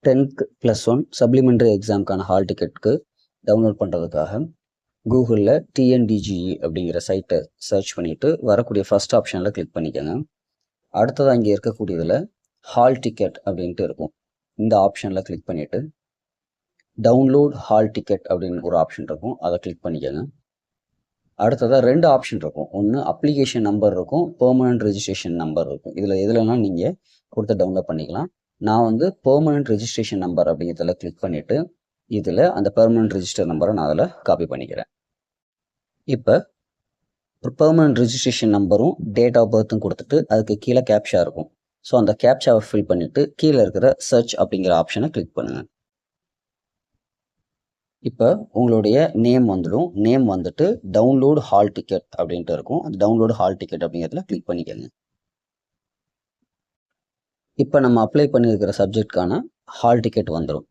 10th +1 supplementary எக்ஸாமுக்கான hall டிக்கெட்டுக்கு download பண்ணுறதுக்காக கூகுளில் டிஎன்டிஜிஇ அப்படிங்கிற சைட்டை சர்ச் பண்ணிவிட்டு வரக்கூடிய ஃபஸ்ட் ஆப்ஷனில் கிளிக் பண்ணிக்கோங்க. அடுத்ததாக இங்கே இருக்கக்கூடியதில் ஹால் டிக்கெட் அப்படின்ட்டு இருக்கும். இந்த ஆப்ஷனில் கிளிக் பண்ணிவிட்டு டவுன்லோட் ஹால் டிக்கெட் அப்படின்னு ஒரு ஆப்ஷன் இருக்கும், அதை கிளிக் பண்ணிக்கோங்க. அடுத்ததாக 2 ஆப்ஷன் இருக்கும். ஒன்று அப்ளிகேஷன் நம்பர் இருக்கும், பெர்மனன்ட் ரெஜிஸ்ட்ரேஷன் நம்பர் இருக்கும். இதில் எதுலனா நீங்கள் கொடுத்து டவுன்லோட் பண்ணிக்கலாம். நான் வந்து பெர்மனன்ட் ரெஜிஸ்ட்ரேஷன் நம்பர் அப்படிங்கிறதுல கிளிக் பண்ணிவிட்டு இதில் அந்த பெர்மனன்ட் ரெஜிஸ்டர் நம்பரை நான் அதில் காப்பி பண்ணிக்கிறேன். இப்போ பெர்மனன்ட் ரெஜிஸ்ட்ரேஷன் நம்பரும் டேட் ஆஃப் பர்த்தும் கொடுத்துட்டு அதுக்கு கீழே கேப்ஷா இருக்கும். ஸோ அந்த கேப்ஷாவை ஃபில் பண்ணிவிட்டு கீழே இருக்கிற சர்ச் அப்படிங்கிற ஆப்ஷனை கிளிக் பண்ணுங்கள். இப்போ உங்களுடைய நேம் வந்துடும். நேம் வந்துட்டு டவுன்லோட் ஹால் டிக்கெட் அப்படின்ட்டு இருக்கும். அந்த டவுன்லோட் ஹால் டிக்கெட் அப்படிங்கிறதுல கிளிக் பண்ணிக்கோங்க. இப்போ நம்ம அப்ளை பண்ணியிருக்கிற சப்ஜெக்ட்கான ஹால் டிக்கெட் வந்துடும்.